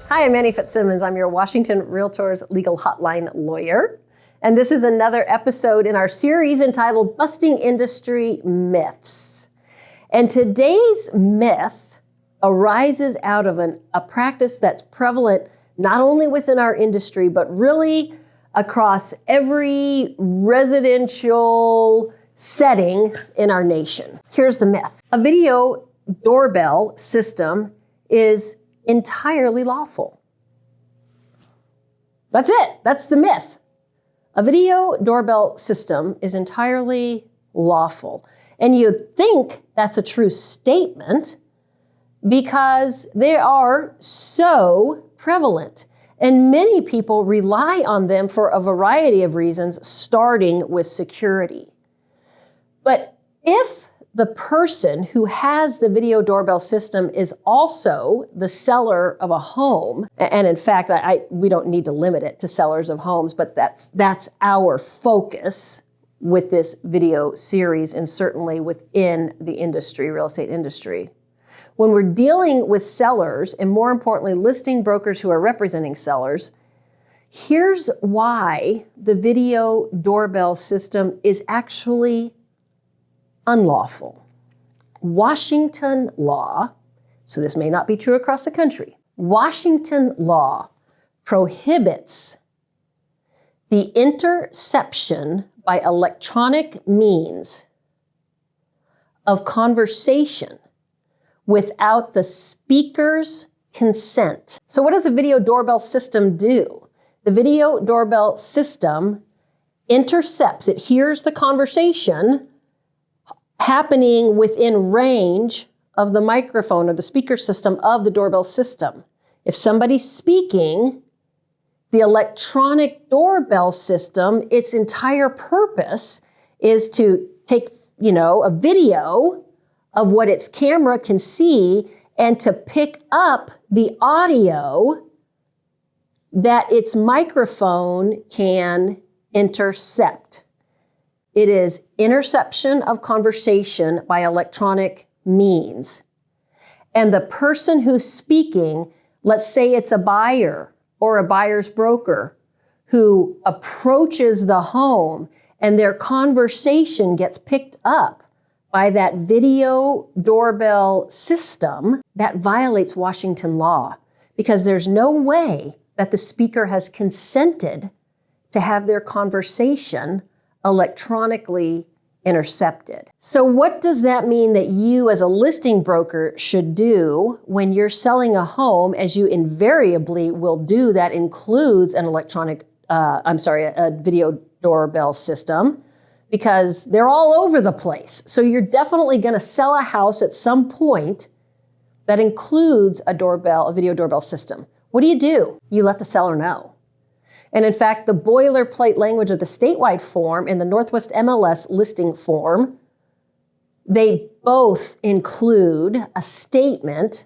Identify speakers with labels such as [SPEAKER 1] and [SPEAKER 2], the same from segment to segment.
[SPEAKER 1] Hi, I'm Annie Fitzsimmons. I'm your Washington REALTORS Legal Hotline Lawyer. And this is another episode in our series entitled Busting Industry Myths. And today's myth arises out of a practice that's prevalent not only within our industry, but really across every residential setting in our nation. Here's the myth. A video doorbell system is entirely lawful. That's it. That's the myth. A video doorbell system is entirely lawful. And you'd think that's a true statement because they are so prevalent. And many people rely on them for a variety of reasons, starting with security. But if the person who has the video doorbell system is also the seller of a home, and in fact, we don't need to limit it to sellers of homes, but that's our focus with this video series and certainly within the industry, real estate industry. When we're dealing with sellers, and more importantly, listing brokers who are representing sellers, here's why the video doorbell system is actually unlawful. Washington law, so this may not be true across the country, Washington law prohibits the interception by electronic means of conversation without the speaker's consent. So what does a video doorbell system do? The video doorbell system intercepts, it hears the conversation happening within range of the microphone or the speaker system of the doorbell system. If somebody's speaking, the electronic doorbell system, its entire purpose is to take, a video of what its camera can see and to pick up the audio that its microphone can intercept. It is interception of conversation by electronic means. And the person who's speaking, let's say it's a buyer or a buyer's broker who approaches the home and their conversation gets picked up by that video doorbell system, that violates Washington law because there's no way that the speaker has consented to have their conversation electronically intercepted. So what does that mean that you as a listing broker should do when you're selling a home, as you invariably will do, that includes an a video doorbell system, because they're all over the place. So you're definitely gonna sell a house at some point that includes a video doorbell system. What do? You let the seller know. And in fact, the boilerplate language of the statewide form and the Northwest MLS listing form, they both include a statement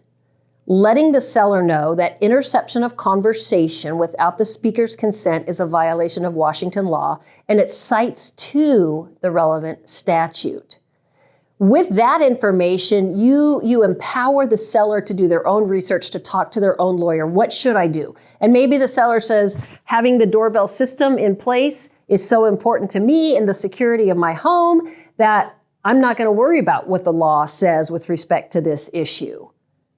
[SPEAKER 1] letting the seller know that interception of conversation without the speaker's consent is a violation of Washington law, and it cites to the relevant statute. With that information, you empower the seller to do their own research, to talk to their own lawyer. What should I do? And maybe the seller says, having the doorbell system in place is so important to me and the security of my home that I'm not going to worry about what the law says with respect to this issue.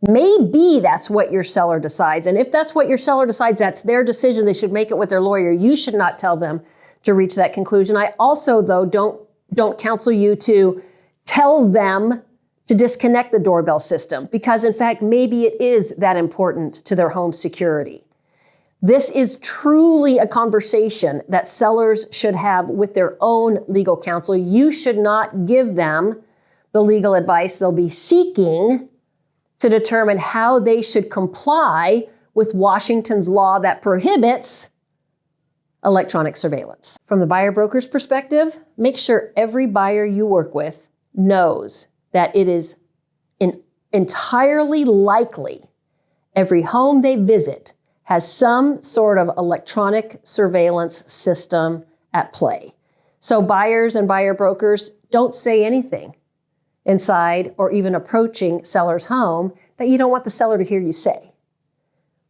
[SPEAKER 1] Maybe that's what your seller decides. And if that's what your seller decides, that's their decision. They should make it with their lawyer. You should not tell them to reach that conclusion. I also, though, don't counsel you to tell them to disconnect the doorbell system because, in fact, maybe it is that important to their home security. This is truly a conversation that sellers should have with their own legal counsel. You should not give them the legal advice they'll be seeking to determine how they should comply with Washington's law that prohibits electronic surveillance. From the buyer broker's perspective, make sure every buyer you work with knows that it is entirely likely every home they visit has some sort of electronic surveillance system at play. So buyers and buyer brokers don't say anything inside or even approaching seller's home that you don't want the seller to hear you say.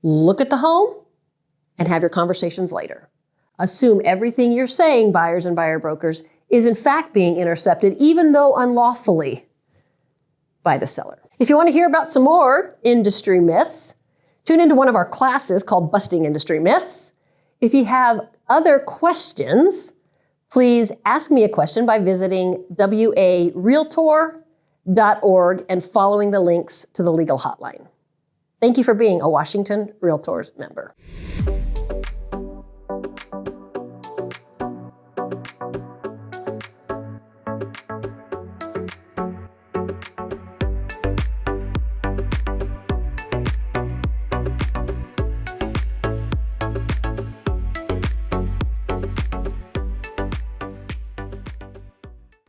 [SPEAKER 1] Look at the home and have your conversations later. Assume everything you're saying, buyers and buyer brokers, is in fact being intercepted, even though unlawfully, by the seller. If you want to hear about some more industry myths, tune into one of our classes called Busting Industry Myths. If you have other questions, please ask me a question by visiting WRRealtor.org and following the links to the Legal Hotline. Thank you for being a Washington REALTORS member.